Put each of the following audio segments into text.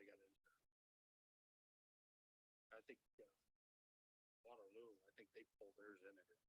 they got into. I think, Waterloo, I think they pulled theirs in and everything.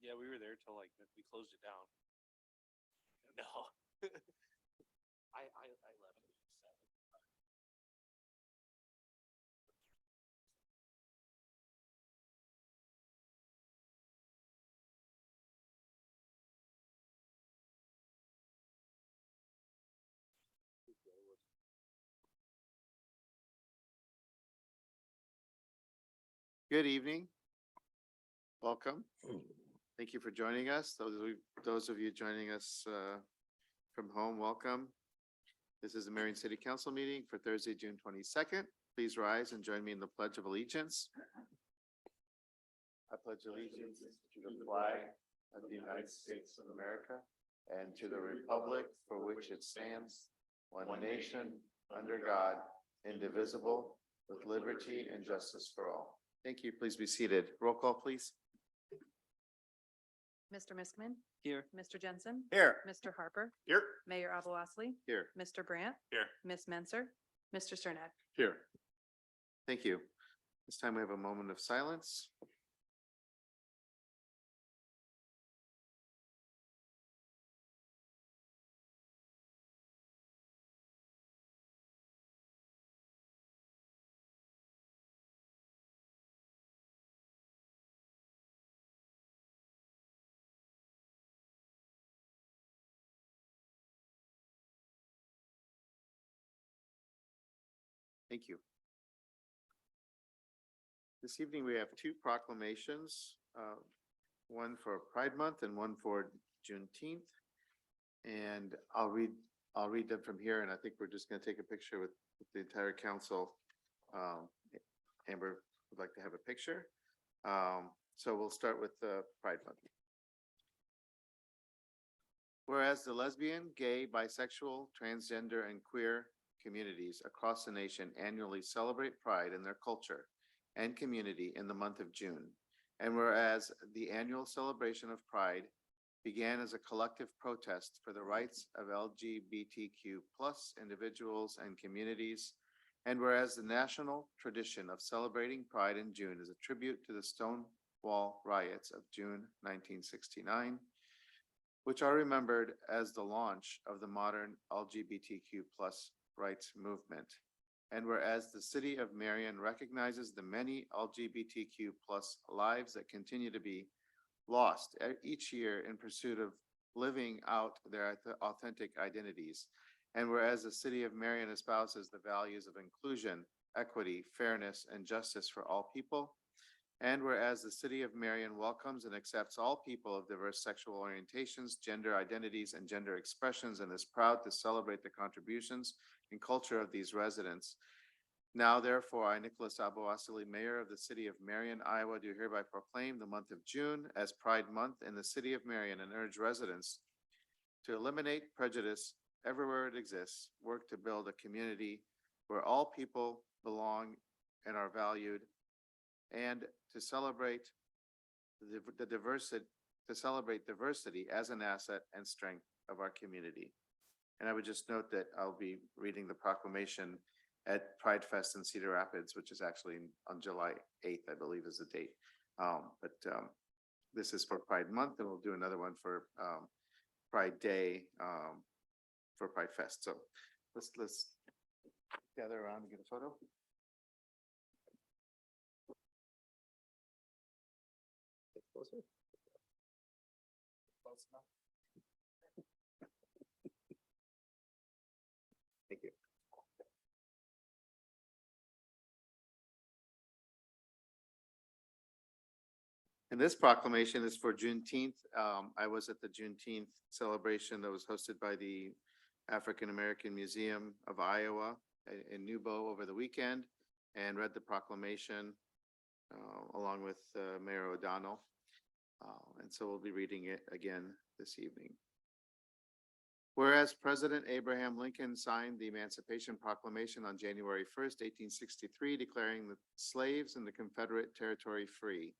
Yeah, we were there till like we closed it down. No. I left at 7. Good evening. Welcome. Thank you for joining us. Those of you joining us from home, welcome. This is the Marion City Council meeting for Thursday, June 22nd. Please rise and join me in the Pledge of Allegiance. I pledge allegiance to the flag of the United States of America and to the republic for which it stands, one nation, under God, indivisible, with liberty and justice for all. Thank you. Please be seated. Roll call, please. Mr. Miskman, Here. Mr. Jensen, Here. Mr. Harper, Here. Mayor Abalosely, Here. Mr. Brandt, Here. Ms. Menser, Mr. Sternad. Here. Thank you. This time we have a moment of silence. Thank you. This evening, we have two proclamations, one for Pride Month and one for Juneteenth. And I'll read them from here, and I think we're just going to take a picture with the entire council. Amber would like to have a picture. So we'll start with Pride Month. Whereas the lesbian, gay, bisexual, transgender, and queer communities across the nation annually celebrate pride in their culture and community in the month of June. And whereas the annual celebration of pride began as a collective protest for the rights of LGBTQ plus individuals and communities, and whereas the national tradition of celebrating pride in June is a tribute to the Stonewall riots of June 1969, which are remembered as the launch of the modern LGBTQ plus rights movement. And whereas the city of Marion recognizes the many LGBTQ plus lives that continue to be lost each year in pursuit of living out their authentic identities. And whereas the city of Marion espouses the values of inclusion, equity, fairness, and justice for all people. And whereas the city of Marion welcomes and accepts all people of diverse sexual orientations, gender identities, and gender expressions, and is proud to celebrate the contributions and culture of these residents. Now, therefore, I, Nicholas Aboasili, Mayor of the City of Marion, Iowa, do hereby proclaim the month of June as Pride Month in the City of Marion and urge residents to eliminate prejudice everywhere it exists, work to build a community where all people belong and are valued, and to celebrate the diversity as an asset and strength of our community. And I would just note that I'll be reading the proclamation at Pride Fest in Cedar Rapids, which is actually on July 8th, I believe is the date. This is for Pride Month, and we'll do another one for Pride Day, for Pride Fest. So let's gather around and get a photo. Get closer. Close enough. Thank you. And this proclamation is for Juneteenth. I was at the Juneteenth celebration that was hosted by the African American Museum of Iowa in Newbo over the weekend and read the proclamation along with Mayor O'Donnell. And so we'll be reading it again this evening. Whereas President Abraham Lincoln signed the Emancipation Proclamation on January 1st, 1863, declaring the slaves in the Confederate territory free,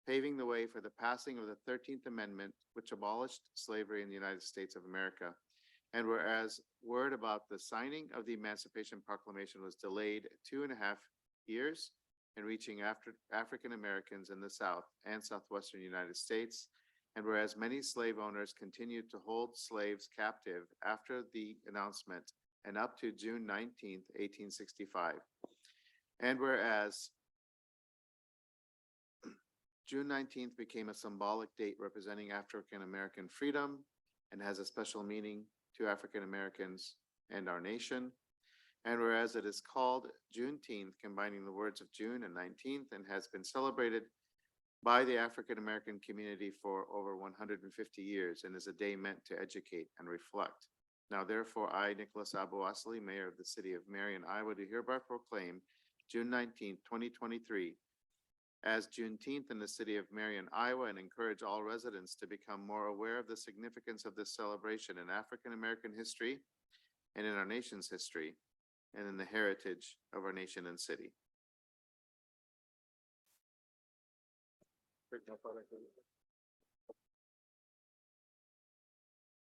paving the way for the passing of the 13th Amendment, which abolished slavery in the United States of America. And whereas word about the signing of the Emancipation Proclamation was delayed 2.5 years in reaching African Americans in the South and Southwestern United States, and whereas many slave owners continued to hold slaves captive after the announcement and up to June 19th, 1865. And whereas June 19th became a symbolic date representing African American freedom and has a special meaning to African Americans and our nation. And whereas it is called Juneteenth, combining the words of June and 19th, and has been celebrated by the African American community for over 150 years and is a day meant to educate and reflect. Now, therefore, I, Nicholas Aboasli, Mayor of the City of Marion, Iowa, do hereby proclaim June 19th, 2023 as Juneteenth in the City of Marion, Iowa, and encourage all residents to become more aware of the significance of this celebration in African American history and in our nation's history and in the heritage of our nation and city.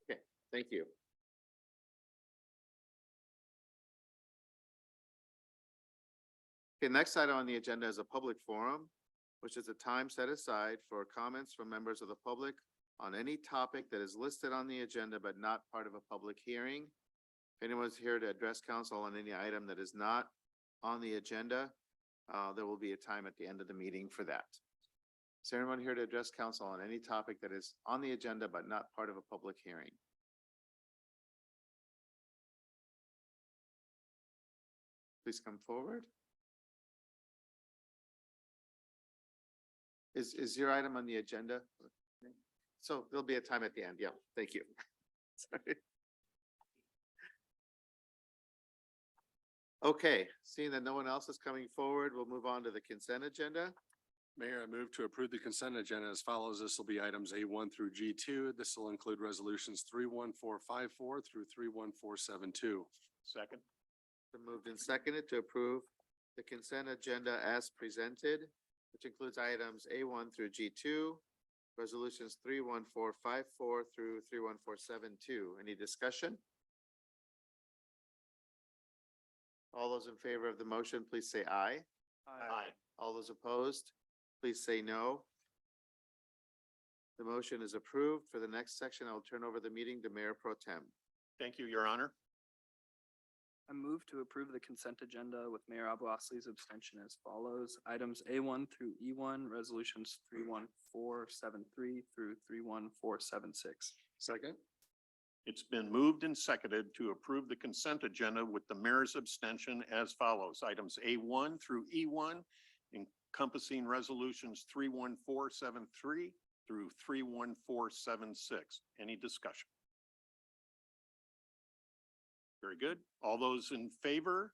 Okay, thank you. Okay, next item on the agenda is a public forum, which is a time set aside for comments from members of the public on any topic that is listed on the agenda but not part of a public hearing. If anyone's here to address council on any item that is not on the agenda, there will be a time at the end of the meeting for that. Is there anyone here to address council on any topic that is on the agenda but not part of a public hearing? Please come forward. Is your item on the agenda? So there'll be a time at the end. Yeah, thank you. Sorry. Okay, seeing that no one else is coming forward, we'll move on to the consent agenda. Mayor, I move to approve the consent agenda as follows. This will be items A1 through G2. This will include resolutions 31454 through 31472. Second. Been moved and seconded to approve the consent agenda as presented, which includes items A1 through G2, resolutions 31454 through 31472. Any discussion? All those in favor of the motion, please say aye. Aye. All those opposed, please say no. The motion is approved. For the next section, I will turn over the meeting to Mayor Pro Tem. Thank you, Your Honor. I move to approve the consent agenda with Mayor Aboasli's abstention as follows. Items A1 through E1, resolutions 31473 through 31476. Second. It's been moved and seconded to approve the consent agenda with the mayor's abstention as follows. Items A1 through E1 encompassing resolutions 31473 through 31476. Any discussion? Very good. All those in favor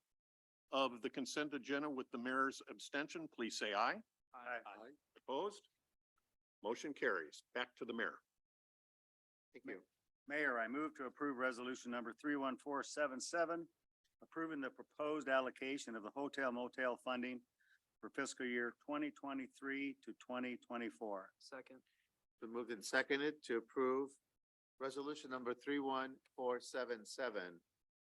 of the consent agenda with the mayor's abstention, please say aye. Aye. Opposed? Motion carries. Back to the mayor. Thank you. Mayor, I move to approve resolution number 31477, approving the proposed allocation of the hotel motel funding for fiscal year 2023 to 2024. Second. Been moved and seconded to approve resolution number 31477,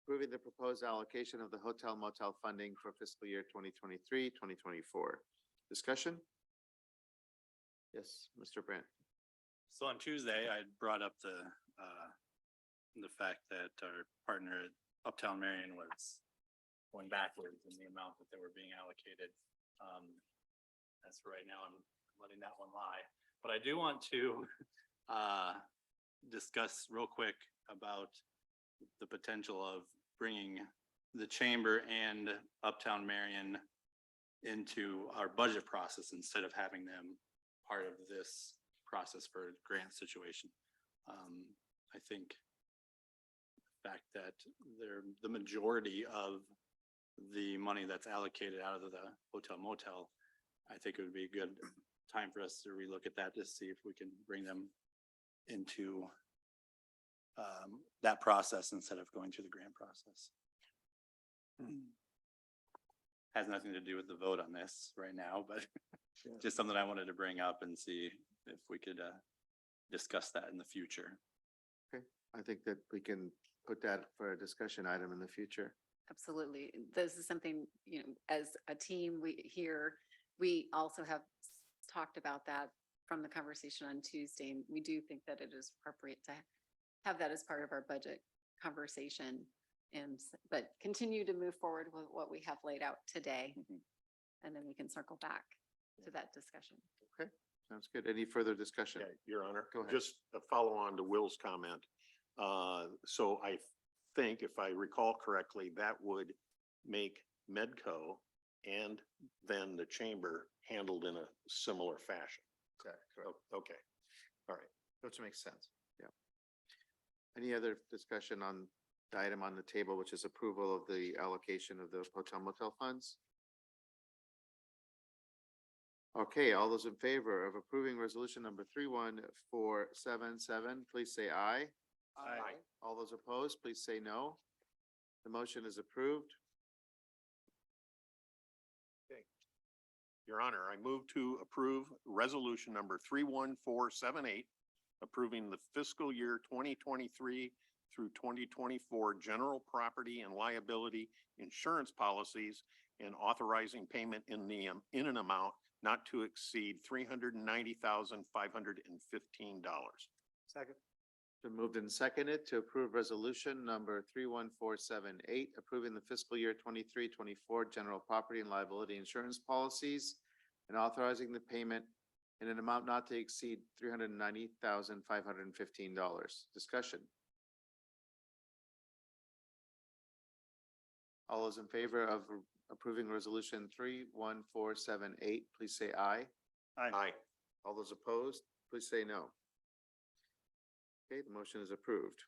approving the proposed allocation of the hotel motel funding for fiscal year 2023-2024. Discussion? Yes, Mr. Brandt. So on Tuesday, I brought up the fact that our partner at Uptown Marion was going backwards in the amount that they were being allocated. As for right now, I'm letting that one lie. But I do want to discuss real quick about the potential of bringing the chamber and Uptown Marion into our budget process instead of having them part of this process for a grant situation. I think the fact that the majority of the money that's allocated out of the hotel motel, I think it would be a good time for us to relook at that to see if we can bring them into that process instead of going through the grant process. Has nothing to do with the vote on this right now, but just something I wanted to bring up and see if we could discuss that in the future. I think that we can put that for a discussion item in the future. Absolutely. This is something, as a team, we also have talked about that from the conversation on Tuesday. And we do think that it is appropriate to have that as part of our budget conversation but continue to move forward with what we have laid out today. And then we can circle back to that discussion. Okay, sounds good. Any further discussion? Yeah, Your Honor. Go ahead. Just a follow on to Will's comment. So I think if I recall correctly, that would make Medco and then the chamber handled in a similar fashion. Correct. Okay, all right. Which makes sense. Yeah. Any other discussion on the item on the table, which is approval of the allocation of the hotel motel funds? Okay, all those in favor of approving resolution number 31477, please say aye. Aye. All those opposed, please say no. The motion is approved. Your Honor, I move to approve resolution number 31478, approving the fiscal year 2023 through 2024 general property and liability insurance policies and authorizing payment in an amount not to exceed $390,515. Second. Been moved and seconded to approve resolution number 31478, approving the fiscal year 23-24 general property and liability insurance policies and authorizing the payment in an amount not to exceed $390,515. Discussion. All those in favor of approving resolution 31478, please say aye. Aye. All those opposed, please say no. Okay, the motion is approved.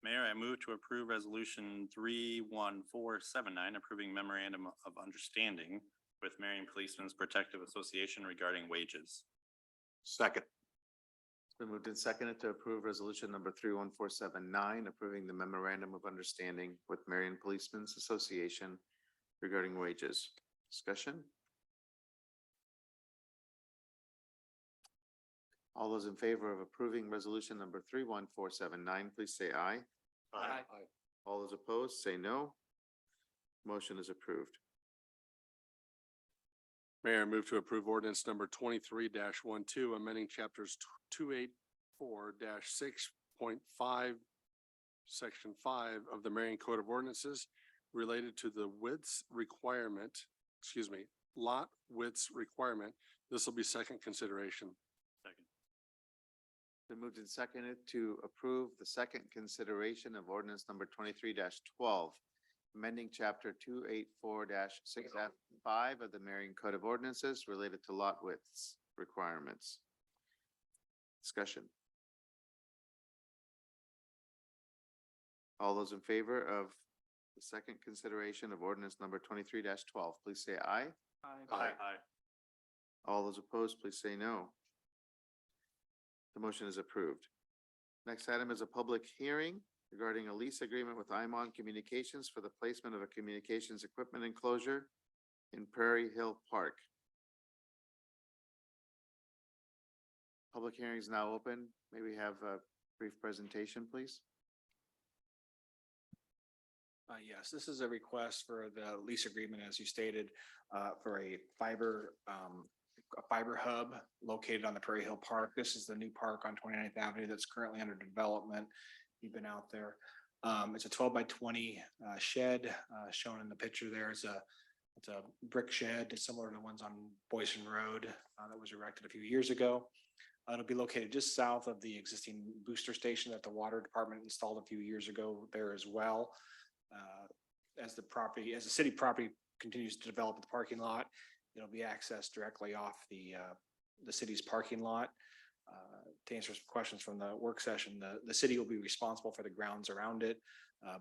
Mayor, I move to approve resolution 31479, approving memorandum of understanding with Marion Policemen's Protective Association regarding wages. Second. It's been moved and seconded to approve resolution number 31479, approving the memorandum of understanding with Marion Policemen's Association regarding wages. Discussion? All those in favor of approving resolution number 31479, please say aye. Aye. All those opposed, say no. Motion is approved. Mayor, I move to approve ordinance number 23-12, amending chapters 284-6.5, section 5 of the Marion Code of Ordinances related to the lot widths requirement. This will be second consideration. Second. Been moved and seconded to approve the second consideration of ordinance number 23-12, amending chapter 284-6F5 of the Marion Code of Ordinances related to lot widths requirements. Discussion. All those in favor of the second consideration of ordinance number 23-12, please say aye. Aye. All those opposed, please say no. The motion is approved. Next item is a public hearing regarding a lease agreement with Imon Communications for the placement of a communications equipment enclosure in Prairie Hill Park. Public hearing is now open. May we have a brief presentation, please? Yes, this is a request for the lease agreement, as you stated, for a fiber hub located on the Prairie Hill Park. This is the new park on 29th Avenue that's currently under development. You've been out there. It's a 12 by 20 shed, shown in the picture there. It's a brick shed similar to the ones on Boyson Road, that was erected a few years ago. It'll be located just south of the existing booster station that the water department installed a few years ago there as well. As the city property continues to develop the parking lot, it'll be accessed directly off the city's parking lot. To answer some questions from the work session, the city will be responsible for the grounds around it,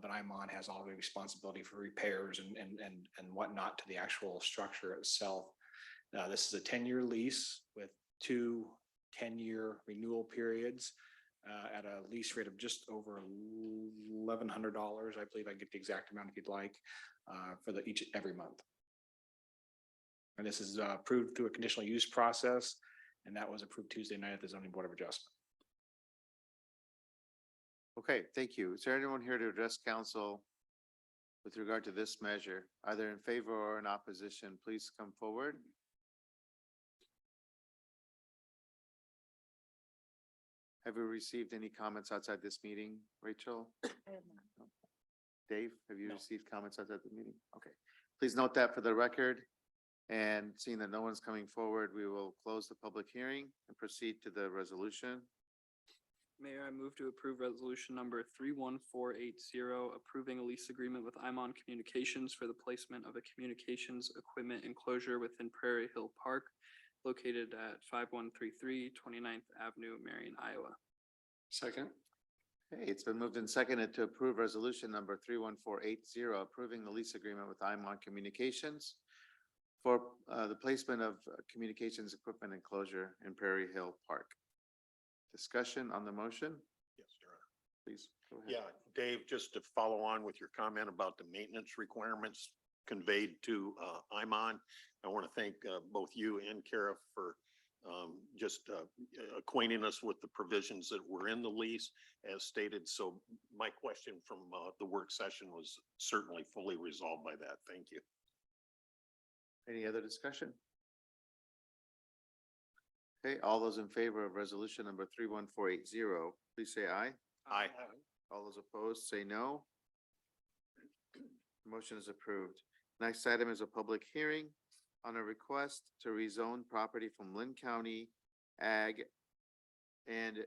but IMON has all the responsibility for repairs and whatnot to the actual structure itself. This is a 10-year lease with 2 10-year renewal periods at a lease rate of just over $1,100. I believe I can get the exact amount if you'd like, for every month. And this is approved through a conditional use process, and that was approved Tuesday night at the zoning board of adjustment. Okay, thank you. Is there anyone here to address council with regard to this measure, either in favor or in opposition? Please come forward. Have you received any comments outside this meeting, Rachel? Dave, have you received comments outside the meeting? Okay, please note that for the record. And seeing that no one's coming forward, we will close the public hearing and proceed to the resolution. Mayor, I move to approve resolution number 31480, approving a lease agreement with IMON Communications for the placement of a communications equipment enclosure within Prairie Hill Park located at 5133 29th Avenue, Marion, Iowa. Second. Okay, it's been moved and seconded to approve resolution number 31480, approving the lease agreement with IMON Communications for the placement of communications equipment enclosure in Prairie Hill Park. Discussion on the motion, Yes, Your Honor. please go ahead. Yeah, Dave, just to follow on with your comment about the maintenance requirements conveyed to IMON, I want to thank both you and Kara for just acquainting us with the provisions that were in the lease as stated. So my question from the work session was certainly fully resolved by that. Thank you. Any other discussion? Okay, all those in favor of resolution number 31480, please say aye. Aye. All those opposed, say no. Motion is approved. Next item is a public hearing on a request to rezone property from Lynn County Ag and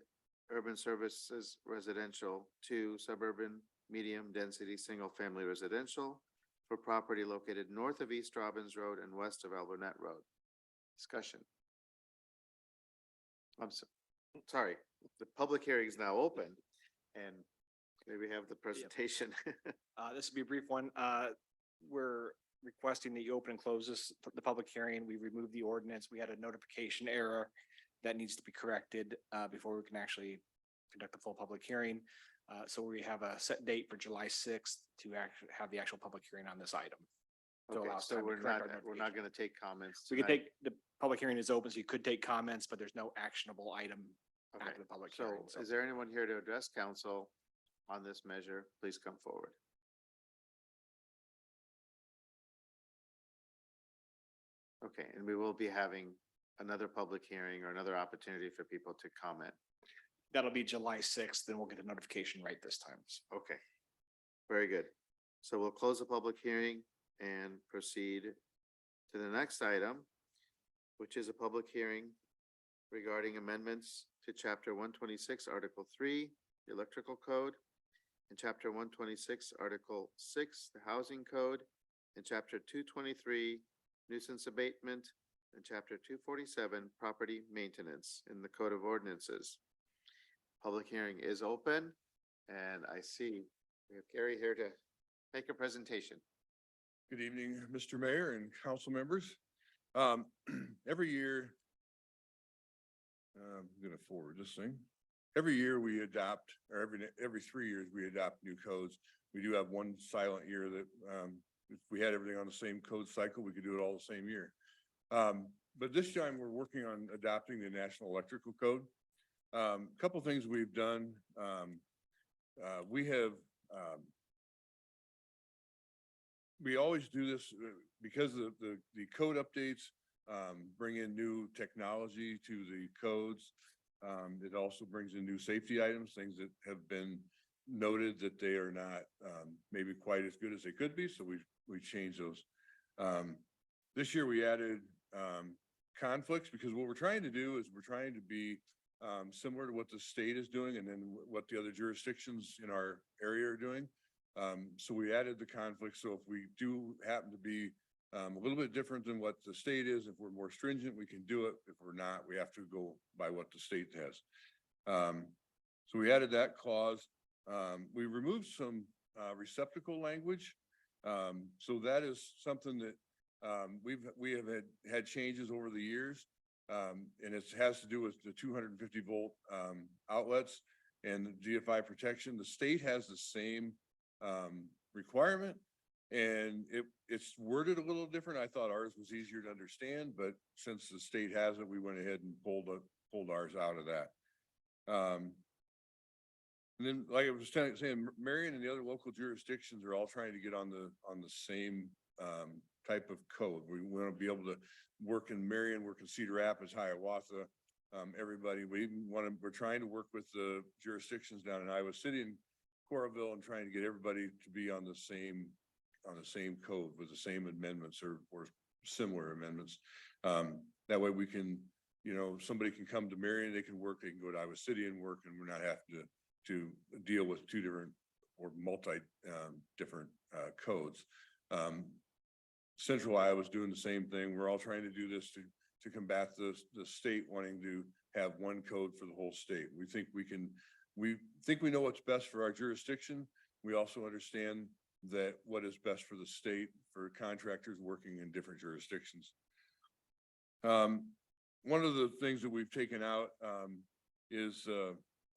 Urban Services Residential to suburban medium density single family residential for property located north of East Robbins Road and west of Albernet Road. Discussion. I'm sorry, the public hearing is now open and maybe have the presentation. This will be a brief one. We're requesting that you open and close the public hearing. We removed the ordinance. We had a notification error that needs to be corrected before we can actually conduct the full public hearing. So we have a set date for July 6th to actually have the actual public hearing on this item. to Okay, allow us so time to we're correct not, our we're not notification. gonna take comments. We can tonight. take, the public hearing is open, so you could take comments, but there's no actionable item Okay, after the public so hearing. is there anyone here to address council on this measure? Please come forward. Okay, and we will be having another public hearing or another opportunity for people to comment. That'll be July 6th, then we'll get the notification right this time. Okay, very good. So we'll close the public hearing and proceed to the next item, which is a public hearing regarding amendments to chapter 126, article 3, the electrical code, and chapter 126, article 6, the housing code, and chapter 223, nuisance abatement, and chapter 247, property maintenance in the code of ordinances. Public hearing is open, and I see we have Gary here to make a presentation. Good evening, Mr. Mayor and council members. Every year, I'm gonna forward this thing. Every year we adopt, or every 3 years, we adopt new codes. We do have one silent year that, if we had everything on the same code cycle, we could do it all the same year. But this time we're working on adopting the National Electrical Code. Couple things we've done. We have, we always do this because the code updates bring in new technology to the codes. It also brings in new safety items, things that have been noted that they are not maybe quite as good as they could be. So we changed those. This year we added conflicts because what we're trying to do is we're trying to be similar to what the state is doing and then what the other jurisdictions in our area are doing. So we added the conflict. So if we do happen to be a little bit different than what the state is, if we're more stringent, we can do it. If we're not, we have to go by what the state has. So we added that clause. We removed some receptacle language. So that is something that we have had changes over the years. And it has to do with the 250 volt outlets and the GFI protection. The state has the same requirement, and it's worded a little different. I thought ours was easier to understand, but since the state has it, we went ahead and pulled ours out of that. And then, like I was saying, Marion and the other local jurisdictions are all trying to get on the same type of code. We want to be able to work in Marion, work in Cedar Rapids, Hiawatha, everybody. We're trying to work with the jurisdictions down in Iowa City and Coralville and trying to get everybody to be on the same code with the same amendments or similar amendments. That way we can, somebody can come to Marion, they can work, they can go to Iowa City and work, and we're not having to deal with two different or multi different codes. Central Iowa is doing the same thing. We're all trying to do this to combat the state wanting to have one code for the whole state. We think we know what's best for our jurisdiction. We also understand that what is best for the state for contractors working in different jurisdictions. One of the things that we've taken out is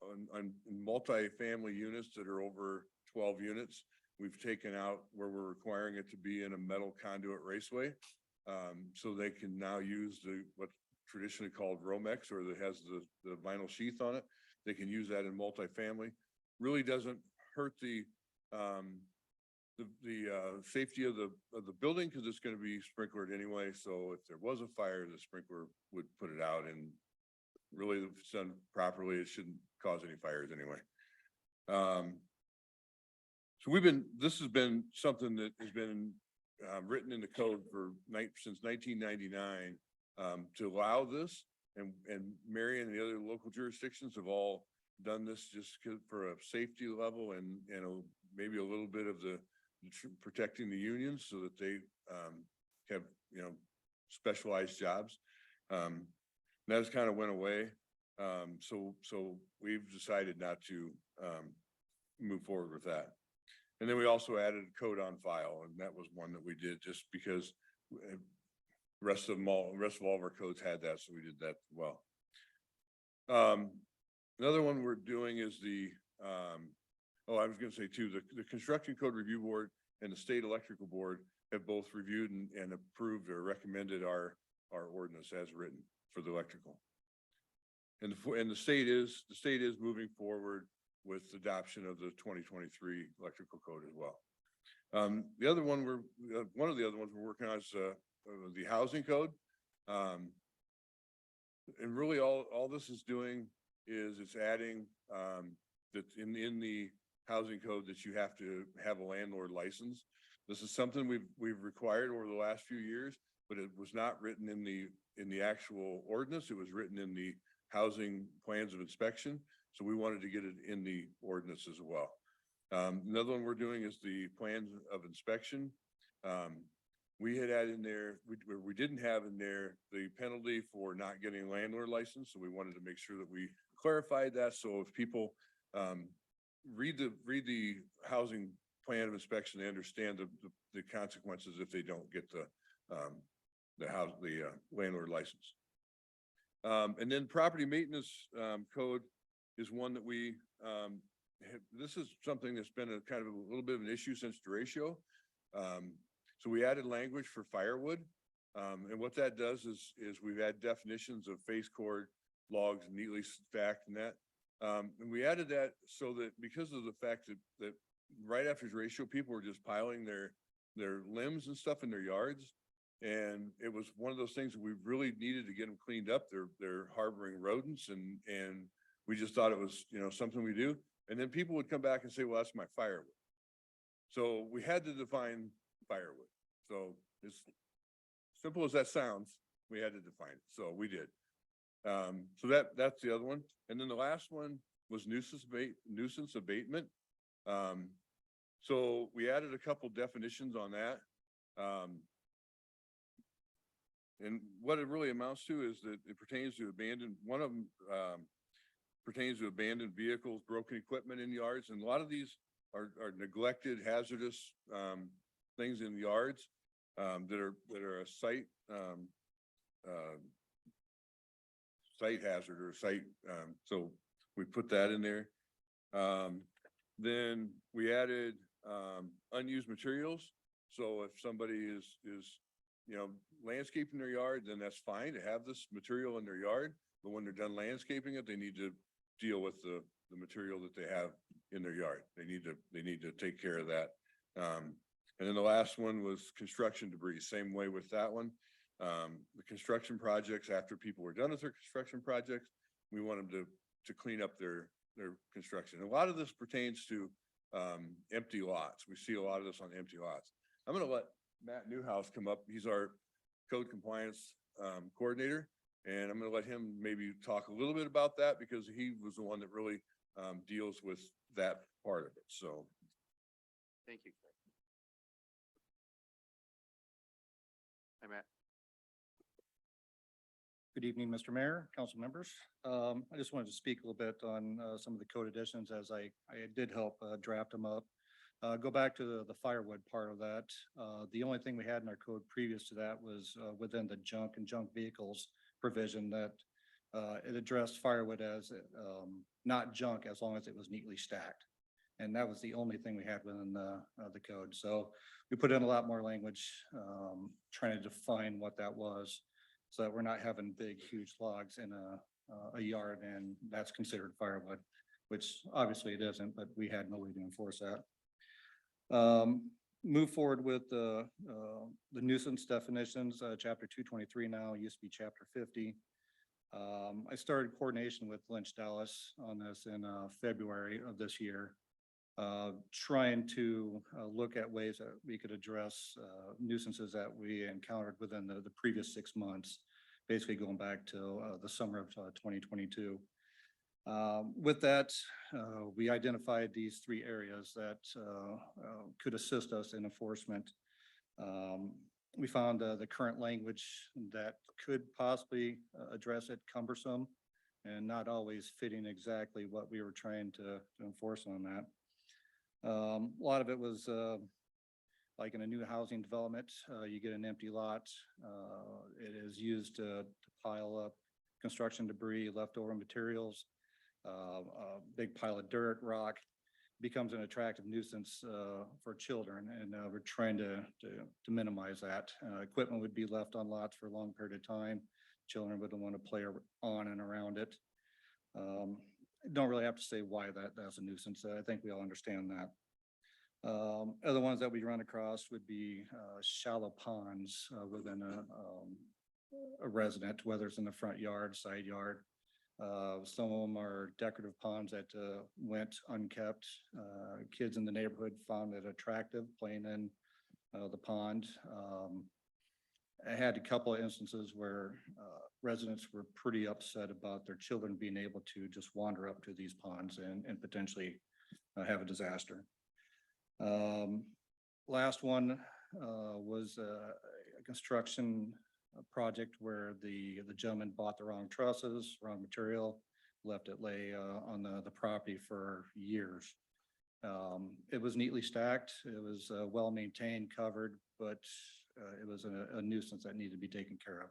on multi-family units that are over 12 units. We've taken out where we're requiring it to be in a metal conduit raceway. So they can now use what's traditionally called Romex, or that has the vinyl sheath on it. They can use that in multifamily. Really doesn't hurt the safety of the building because it's going to be sprinklered anyway. So if there was a fire, the sprinkler would put it out, and really if it's done properly, it shouldn't cause any fires anyway. So this has been something that has been written in the code since 1999 to allow this, and Marion and the other local jurisdictions have all done this just for a safety level and maybe a little bit of the protecting the unions so that they have specialized jobs. That has kind of went away. So we've decided not to move forward with that. And then we also added a code on file, and that was one that we did just because the rest of all of our codes had that, so we did that as well. Another one we're doing is I was going to say too, the Construction Code Review Board and the State Electrical Board have both reviewed and approved or recommended our ordinance as written for the electrical. And the state is moving forward with adoption of the 2023 electrical code as well. One of the other ones we're working on is the housing code. And really all this is doing is it's adding that in the housing code that you have to have a landlord license. This is something we've required over the last few years, but it was not written in the actual ordinance. It was written in the housing plans of inspection. So we wanted to get it in the ordinance as well. Another one we're doing is the plans of inspection. We had added in there, we didn't have in there the penalty for not getting a landlord license. So we wanted to make sure that we clarified that. So if people read the housing plan of inspection, they understand the consequences if they don't get the landlord license. And then property maintenance code is one that we this is something that's been a kind of a little bit of an issue since derecho. So we added language for firewood. And what that does is we've had definitions of face cord, logs, neatly stacked, and that. And we added that so that because of the fact that right after derecho, people were just piling their their limbs and stuff in their yards. And it was one of those things that we really needed to get them cleaned up. They're harboring rodents and we just thought it was, something we do. And then people would come back and say, well, that's my firewood. So we had to define firewood. So as simple as that sounds, we had to define it. So we did. So that's the other one. And then the last one was nuisance abatement. So we added a couple definitions on that. And what it really amounts to is that it pertains to one of them, pertains to abandoned vehicles, broken equipment in yards. And a lot of these are neglected hazardous, things in yards, that are a site hazard or site, so we put that in there. Then we added, unused materials. So if somebody is, landscaping their yard, then that's fine to have this material in their yard. But when they're done landscaping it, they need to deal with the material that they have in their yard. They need to take care of that. And then the last one was construction debris. Same way with that one. The construction projects, after people were done with their construction projects, we want them to clean up their construction. A lot of this pertains to empty lots. We see a lot of this on empty lots. I'm going to let Matt Newhouse come up. He's our code compliance coordinator, and I'm going to let him maybe talk a little bit about that because he was the one that really deals with that part of it. So, Thank you. Hi, Matt. Good evening, Mr. Mayor, council members. I just wanted to speak a little bit on some of the code additions as I did help draft them up. Go back to the firewood part of that. The only thing we had in our code previous to that was within the junk and junk vehicles provision that it addressed firewood as not junk as long as it was neatly stacked. And that was the only thing we had within the code. So we put in a lot more language trying to define what that was, so that we're not having big, huge logs in a yard, and that's considered firewood, which obviously it isn't, but we had no way to enforce that. Move forward with the nuisance definitions, chapter 223 now, used to be chapter 50. I started coordination with Lynch Dallas on this in February of this year, trying to look at ways that we could address nuisances that we encountered within the previous 6 months, basically going back to the summer of 2022. With that, we identified these 3 areas that could assist us in enforcement. We found the current language that could possibly address it cumbersome and not always fitting exactly what we were trying to enforce on that. A lot of it was like in a new housing development, you get an empty lot. It is used to pile up construction debris, leftover materials, a big pile of dirt, rock, becomes an attractive nuisance for children, and we're trying to minimize that. Equipment would be left on lots for a long period of time. Children wouldn't want to play on and around it. Don't really have to say why that's a nuisance. I think we all understand that. Other ones that we run across would be shallow ponds within a resident, whether it's in the front yard, side yard. Some of them are decorative ponds that went unkept. Kids in the neighborhood found it attractive playing in the pond. I had a couple of instances where residents were pretty upset about their children being able to just wander up to these ponds and potentially have a disaster. Last one was a construction project where the gentleman bought the wrong trusses, wrong material, left it lay on the property for years. It was neatly stacked. It was well maintained, covered, but it was a nuisance that needed to be taken care of.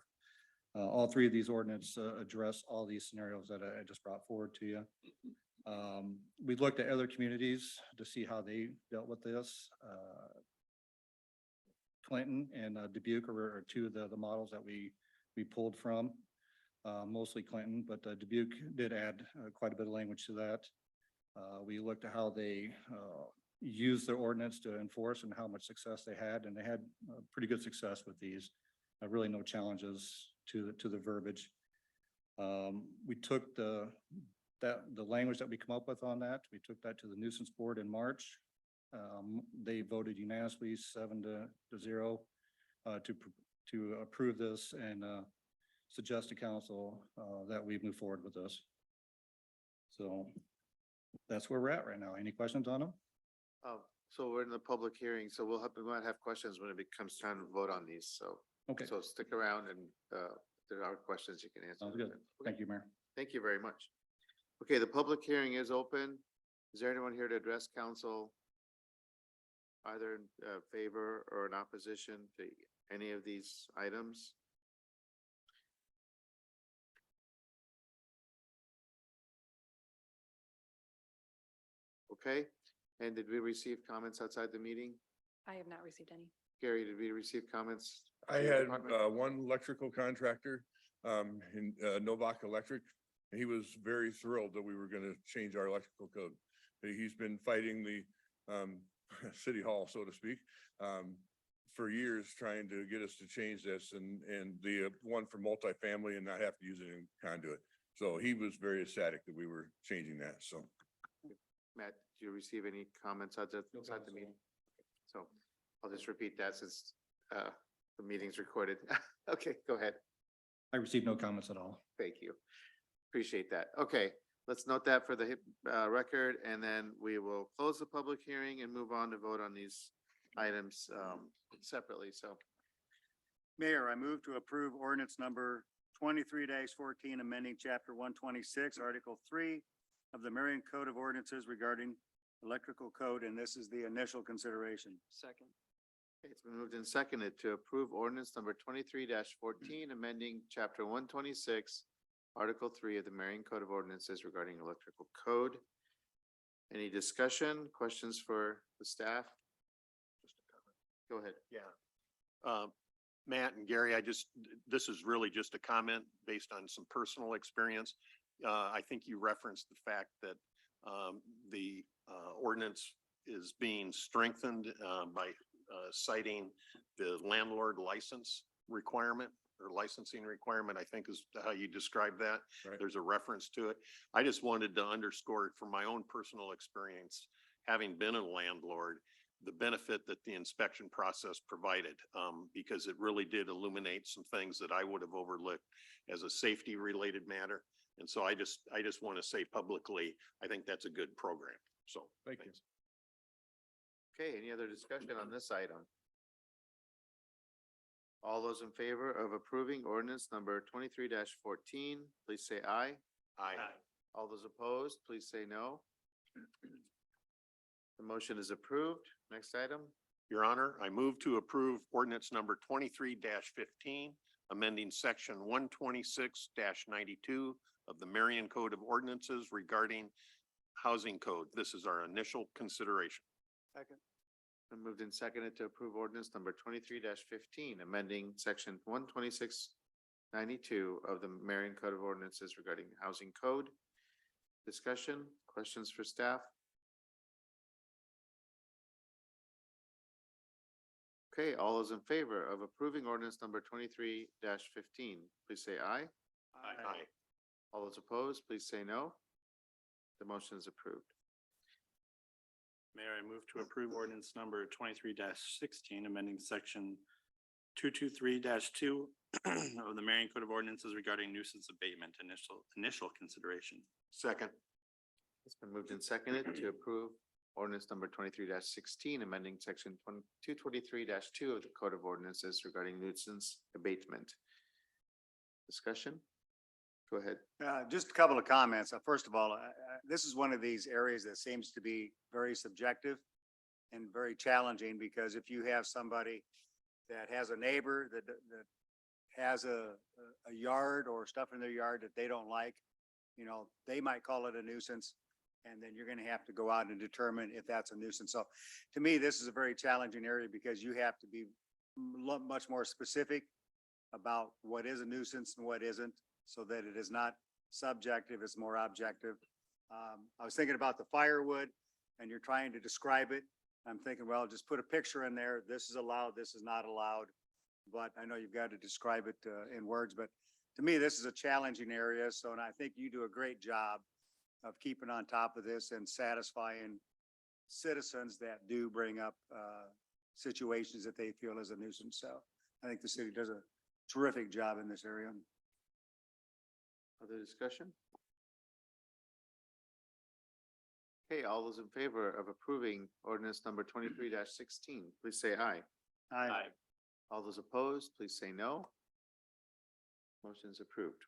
All 3 of these ordinances address all these scenarios that I just brought forward to you. We looked at other communities to see how they dealt with this. Clinton and Dubuque are 2 of the models that we pulled from, mostly Clinton, but Dubuque did add quite a bit of language to that. We looked at how they used their ordinance to enforce and how much success they had, and they had pretty good success with these. Really no challenges to the verbiage. We took the language that we come up with on that, we took that to the nuisance board in March. They voted unanimously 7-0 to approve this and suggest to council that we move forward with this. So that's where we're at right now. Any questions on them? So we're in the public hearing, so we might have questions when it becomes time to vote on these, so. Okay, So stick around and if there are questions you can answer. sounds good. Okay. Thank you, Mayor. Thank you very much. Okay, the public hearing is open. Is there anyone here to address council? Either in favor or in opposition to any of these items? Okay, and did we receive comments outside the meeting? I have not received any. Gary, did we receive comments? I to your had department? one electrical contractor in Novak Electric. He was very thrilled that we were going to change our electrical code. He's been fighting the city hall, so to speak, for years, trying to get us to change this and the one for multifamily and not have to use it in conduit. So he was very ecstatic that we were changing that. So Matt, did you receive any comments outside the meeting? So I'll just repeat that since the meeting's recorded. Okay, go ahead. I received no comments at all. Thank you. Appreciate that. Okay, let's note that for the record, and then we will close the public hearing and move on to vote on these items separately. So Mayor, I move to approve ordinance number 23-14, amending chapter 126, article 3 of the Marion Code of Ordinances regarding electrical code, and this is the initial consideration. Second. it's been moved and seconded to approve ordinance number 23-14, amending chapter 126, article 3 of the Marion Code of Ordinances regarding electrical code. Any discussion, questions for the staff? Go ahead. Yeah. Matt and Gary, this is really just a comment based on some personal experience. I think you referenced the fact that the ordinance is being strengthened by citing the landlord license requirement or licensing requirement, I think is how you describe that. Right. There's a reference to it. I just wanted to underscore it from my own personal experience, having been a landlord, the benefit that the inspection process provided, because it really did illuminate some things that I would have overlooked as a safety related matter. And so I just want to say publicly, I think that's a good program. So. Thank you. thanks. Okay, any other discussion on this item? All those in favor of approving ordinance number 23-14, please say aye. Aye. All those opposed, please say no. The motion is approved. Next item. Your Honor, I move to approve ordinance number 23-15, amending section 126-92 of the Marion Code of Ordinances regarding housing code. This is our initial consideration. Second. Been moved and seconded to approve ordinance number 23-15, amending section 126-92 of the Marion Code of Ordinances regarding housing code. Discussion, questions for staff? Okay, all those in favor of approving ordinance number 23-15, please say aye. Aye. All those opposed, please say no. The motion is approved. Mayor, I move to approve ordinance number 23-16, amending section 223-2 of the Marion Code of Ordinances regarding nuisance abatement, initial consideration. Second. It's been moved and seconded to approve ordinance number 23-16, amending section 223-2 of the Code of Ordinances regarding nuisance abatement. Discussion? Go ahead. Just a couple of comments. First of all, this is one of these areas that seems to be very subjective and very challenging, because if you have somebody that has a neighbor that has a yard or stuff in their yard that they don't like, you know, they might call it a nuisance, and then you're going to have to go out and determine if that's a nuisance. So to me, this is a very challenging area because you have to be much more specific about what is a nuisance and what isn't, so that it is not subjective, it's more objective. I was thinking about the firewood. and you're trying to describe it, I'm thinking, well, just put a picture in there. This is allowed, this is not allowed. But I know you've got to describe it in words, but to me, this is a challenging area. So, and I think you do a great job of keeping on top of this and satisfying citizens that do bring up situations that they feel is a nuisance. So I think the city does a terrific job in this area. Other discussion? Okay, all those in favor of approving ordinance number 23-16, please say aye. Aye. All those opposed, please say no. Motion is approved.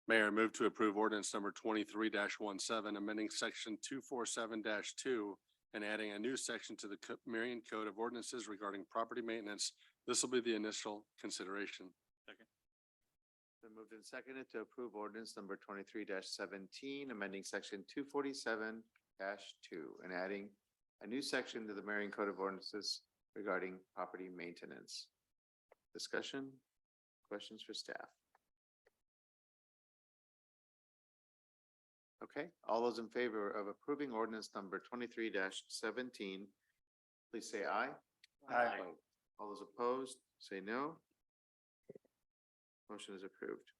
Mayor, I move to approve ordinance number 23-17, amending section 247-2 and adding a new section to the Marion Code of Ordinances regarding property maintenance. This will be the initial consideration. Been moved and seconded to approve ordinance number 23-17, amending section 247-2 and adding a new section to the Marion Code of Ordinances regarding property maintenance. Discussion? Questions for staff? Okay, all those in favor of approving ordinance number 23-17, please say aye. Aye. All those opposed, say no. Motion is approved.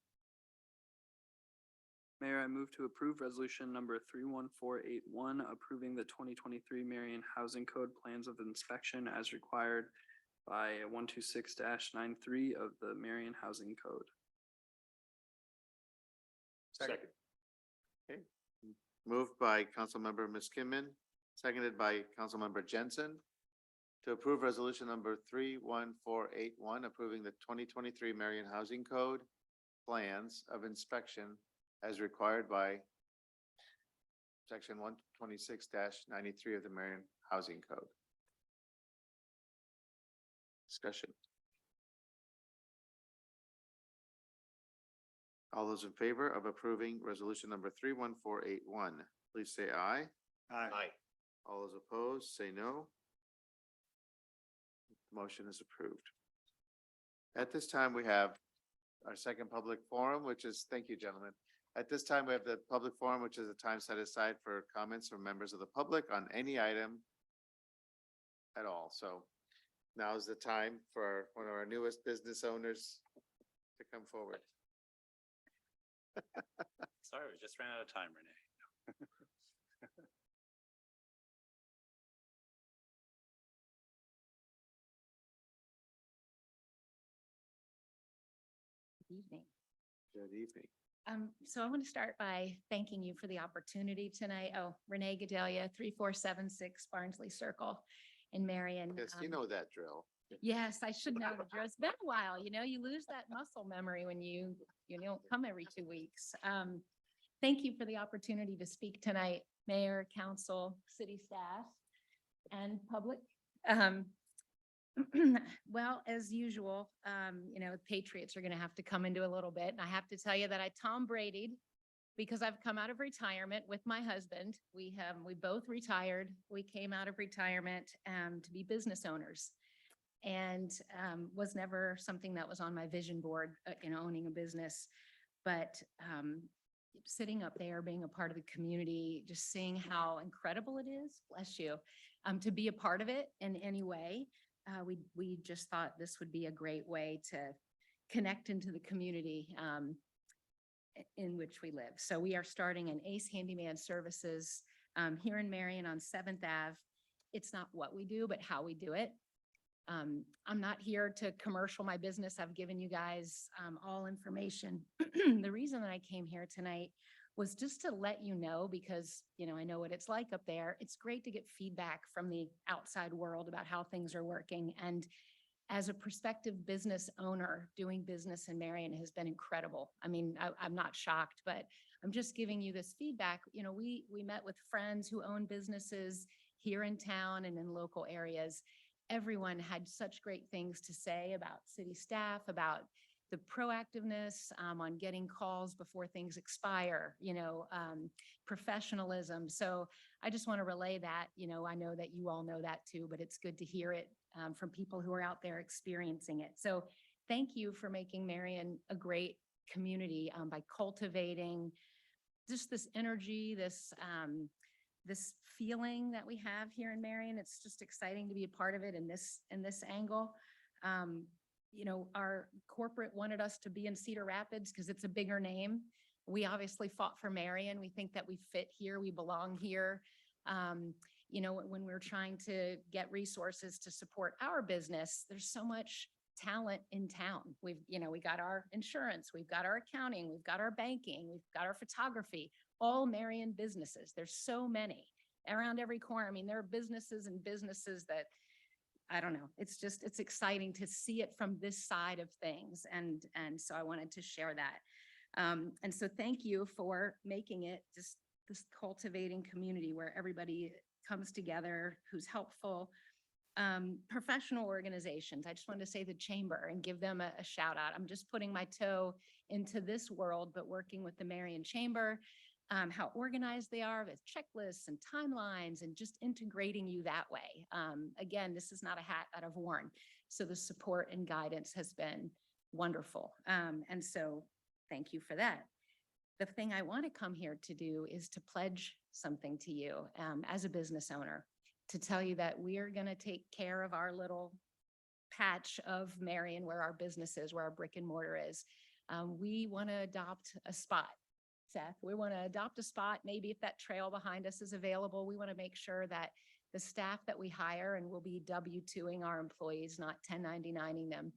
Mayor, I move to approve resolution number 31481, approving the 2023 Marion Housing Code plans of inspection as required by 126-93 of the Marion Housing Code. Second. Okay, moved by Councilmember Miskimmin, seconded by Councilmember Jensen to approve resolution number 31481, approving the 2023 Marion Housing Code plans of inspection as required by section 126-93 of the Marion Housing Code. Discussion. All those in favor of approving resolution number 31481, please say aye. Aye. All those opposed, say no. Motion is approved. At this time, we have our second public forum, which is, thank you, gentlemen. At this time, we have the public forum, which is a time set aside for comments from members of the public on any item at all. So now is the time for one of our newest business owners to come forward. Sorry, we just ran out of time, Renee. Evening. Good evening. So I want to start by thanking you for the opportunity tonight. Oh, Renee Gedalia, 3476 Barnsley Circle in Marion. Yes, you know that drill. Yes, I should know the drill. It's been a while, you lose that muscle memory when you don't come every 2 weeks. Thank you for the opportunity to speak tonight, Mayor, Council, City staff, and public. Well, as usual, Patriots are going to have to come into a little bit. And I have to tell you that I Tom Brady'd because I've come out of retirement with my husband. We both retired. We came out of retirement to be business owners, and was never something that was on my vision board, owning a business. But sitting up there, being a part of the community, just seeing how incredible it is, bless you, to be a part of it in any way. We just thought this would be a great way to connect into the community in which we live. So we are starting an Ace Handyman Services here in Marion on 7th Ave. It's not what we do, but how we do it. I'm not here to commercial my business. I've given you guys all information. The reason that I came here tonight was just to let you know, because, I know what it's like up there. It's great to get feedback from the outside world about how things are working. And as a prospective business owner, doing business in Marion has been incredible. I mean, I'm not shocked, but I'm just giving you this feedback. We met with friends who own businesses here in town and in local areas. Everyone had such great things to say about city staff, about the proactiveness on getting calls before things expire, professionalism. So I just want to relay that. I know that you all know that too, but it's good to hear it from people who are out there experiencing it. So thank you for making Marion a great community by cultivating just this energy, this feeling that we have here in Marion. It's just exciting to be a part of it in this angle. You know, our corporate wanted us to be in Cedar Rapids because it's a bigger name. We obviously fought for Marion. We think that we fit here, we belong here. You know, when we're trying to get resources to support our business, there's so much talent in town. We got our insurance, we've got our accounting, we've got our banking, we've got our photography, all Marion businesses. There's so many around every corner. I mean, there are businesses and businesses that, I don't know, it's exciting to see it from this side of things. And so I wanted to share that. And so thank you for making it just this cultivating community where everybody comes together, who's helpful. Professional organizations, I just wanted to say the chamber and give them a shout out. I'm just putting my toe into this world, but working with the Marion Chamber, how organized they are with checklists and timelines and just integrating you that way. Again, this is not a hat that I've worn. So the support and guidance has been wonderful. And so thank you for that. The thing I want to come here to do is to pledge something to you as a business owner, to tell you that we are going to take care of our little patch of Marion where our business is, where our brick and mortar is. We want to adopt a spot, Seth. We want to adopt a spot. Maybe if that trail behind us is available, we want to make sure that the staff that we hire, and we'll be W-2ing our employees, not 1099ing them.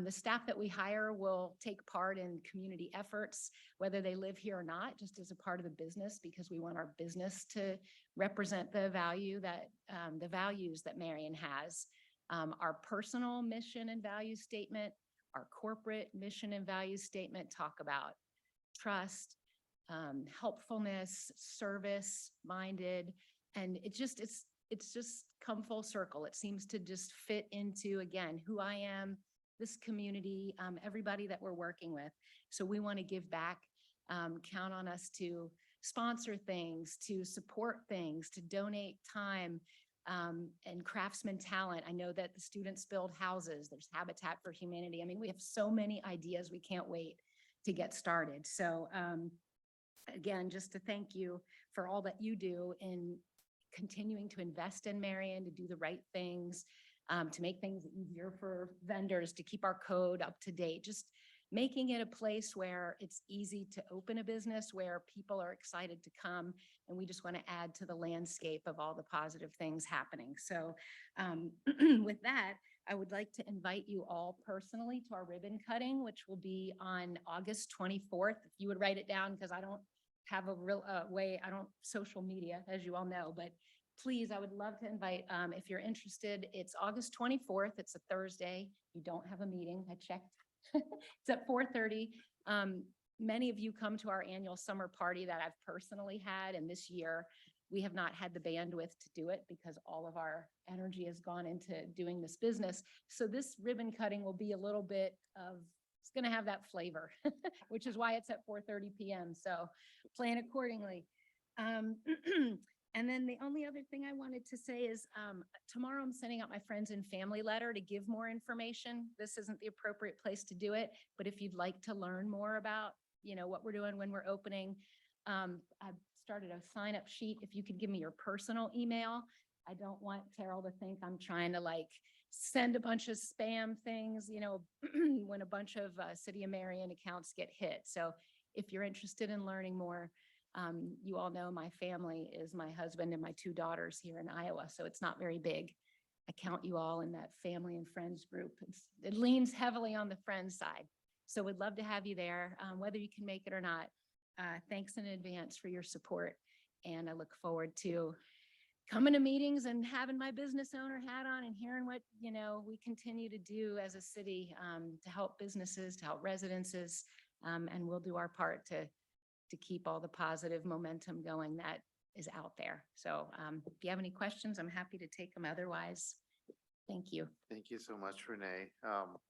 The staff that we hire will take part in community efforts, whether they live here or not, just as a part of the business, because we want our business to represent the values that Marion has. Our personal mission and value statement, our corporate mission and value statement talk about trust, helpfulness, service minded, and it's just come full circle. It seems to just fit into, again, who I am, this community, everybody that we're working with. So we want to give back, count on us to sponsor things, to support things, to donate time and craftsman talent. I know that the students build houses, there's Habitat for Humanity. I mean, we have so many ideas, we can't wait to get started. So again, just to thank you for all that you do in continuing to invest in Marion, to do the right things, to make things easier for vendors, to keep our code up to date, just making it a place where it's easy to open a business, where people are excited to come, and we just want to add to the landscape of all the positive things happening. So with that, I would like to invite you all personally to our ribbon cutting, which will be on August 24th. If you would write it down, because I don't have a real way, I don't social media, as you all know, but please, I would love to invite, if you're interested, it's August 24th. It's a Thursday. You don't have a meeting. I checked. It's at 4:30. Many of you come to our annual summer party that I've personally had, and this year we have not had the bandwidth to do it because all of our energy has gone into doing this business. So this ribbon cutting will be a little bit of, it's going to have that flavor, which is why it's at 4:30 p.m. So plan accordingly. And then the only other thing I wanted to say is tomorrow I'm sending out my friends and family letter to give more information. This isn't the appropriate place to do it, but if you'd like to learn more about, what we're doing when we're opening, I've started a sign up sheet. If you could give me your personal email, I don't want Carol to think I'm trying to send a bunch of spam things, when a bunch of City of Marion accounts get hit. So if you're interested in learning more, you all know my family is my husband and my 2 daughters here in Iowa, so it's not very big. I count you all in that family and friends group. It leans heavily on the friends side. So we'd love to have you there, whether you can make it or not. Thanks in advance for your support. And I look forward to coming to meetings and having my business owner hat on and hearing what, we continue to do as a city to help businesses, to help residences, and we'll do our part to keep all the positive momentum going that is out there. So if you have any questions, I'm happy to take them. Otherwise, thank you. Thank you so much, Renee. I'll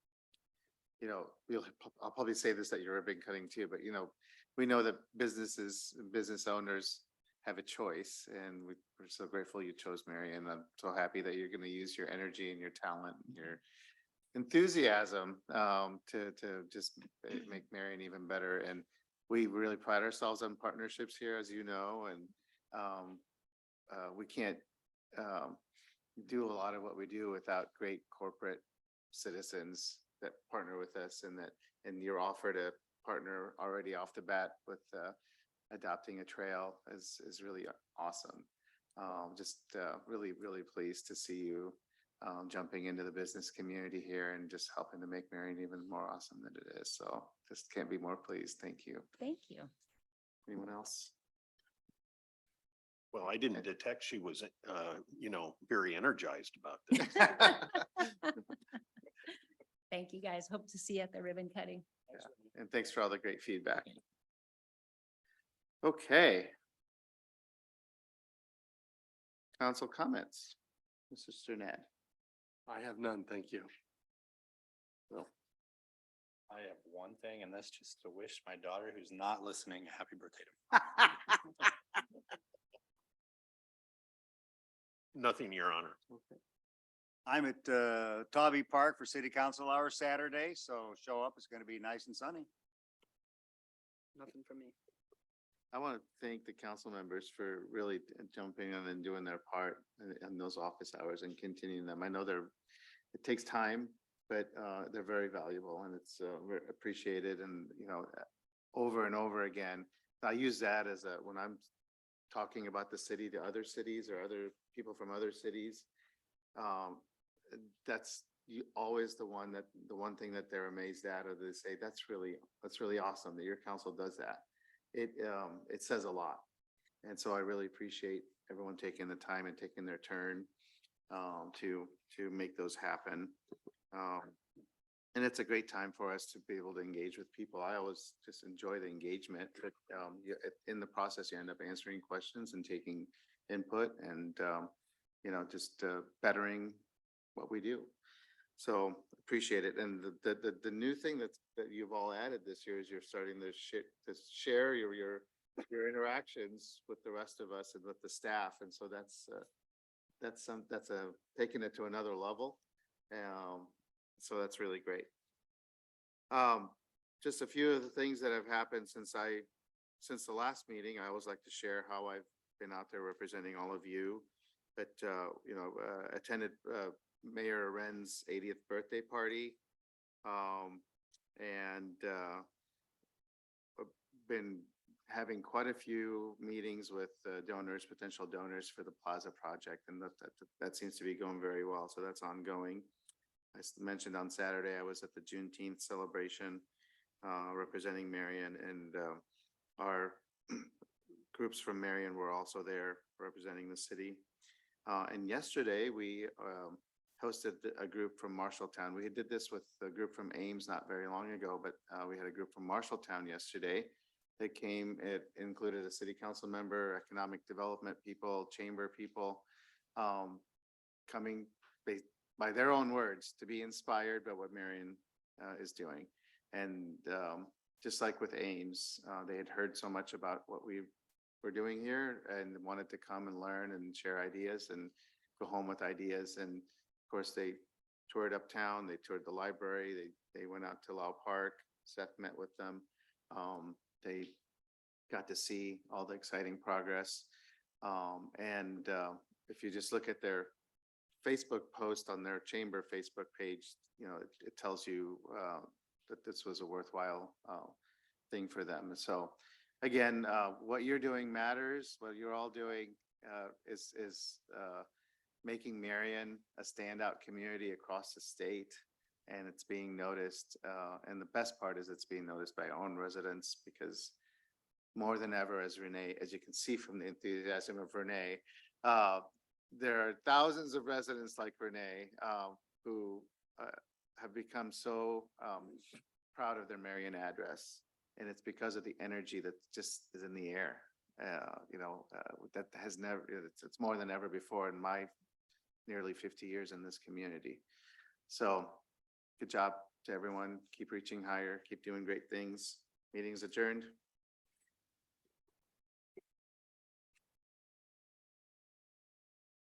probably say this at your ribbon cutting too, but we know that business owners have a choice, and we're so grateful you chose Marion. I'm so happy that you're going to use your energy and your talent, and your enthusiasm to just make Marion even better. And we really pride ourselves on partnerships here, as you know, and we can't, do a lot of what we do without great corporate citizens that partner with us and your offer to partner already off the bat with, adopting a trail is really awesome. Really, really pleased to see you, jumping into the business community here and just helping to make Marion even more awesome than it is. So just can't be more pleased. Thank you. Thank you. Anyone else? Well, I didn't detect she was, very energized about this. Thank you, guys. Hope to see you at the ribbon cutting. And thanks for all the great feedback. Okay. Council comments. Mr. Sternad. I have none, thank you. I have one thing, and that's just to wish my daughter who's not listening, a happy birthday tomorrow. Nothing, Your Honor. I'm at Tawby Park for city council hour Saturday, so show up. It's going to be nice and sunny. Nothing from me. I want to thank the council members for really jumping in and doing their part in those office hours and continuing them. I know it takes time, but they're very valuable and it's appreciated and, over and over again. I use that as when I'm talking about the city to other cities or other people from other cities. That's always the one thing that they're amazed at, or they say, that's really awesome that your council does that. It says a lot. And so I really appreciate everyone taking the time and taking their turn to make those happen. And it's a great time for us to be able to engage with people. I always just enjoy the engagement, but in the process, you end up answering questions and taking input and, just bettering what we do. So appreciate it. And the new thing that you've all added this year is you're starting to share your interactions with the rest of us and with the staff. And so that's taking it to another level. So that's really great. Just a few of the things that have happened since the last meeting. I always like to share how I've been out there representing all of you, but attended Mayor Ren's 80th birthday party, and been having quite a few meetings with potential donors for the Plaza project, and that seems to be going very well. So that's ongoing. I mentioned on Saturday, I was at the Juneteenth celebration representing Marion, and our groups from Marion were also there representing the city. And yesterday we hosted a group from Marshalltown. We did this with a group from Ames not very long ago, but we had a group from Marshalltown yesterday. They came, it included a city council member, economic development people, chamber people, coming by their own words to be inspired by what Marion is doing. And just like with Ames, they had heard so much about what we were doing here and wanted to come and learn and share ideas and go home with ideas. And of course, they toured uptown, they toured the library, they went out to Lau Park. Seth met with them. They got to see all the exciting progress. And if you just look at their Facebook post on their chamber Facebook page, it tells you that this was a worthwhile thing for them. So again, what you're doing matters. What you're all doing is making Marion a standout community across the state, and it's being noticed. And the best part is it's being noticed by our own residents, because more than ever, as you can see from the enthusiasm of Renee, there are thousands of residents like Renee who have become so proud of their Marion address. And it's because of the energy that just is in the air. That has never, it's more than ever before in my nearly 50 years in this community. So good job to everyone. Keep reaching higher, keep doing great things. Meeting's adjourned.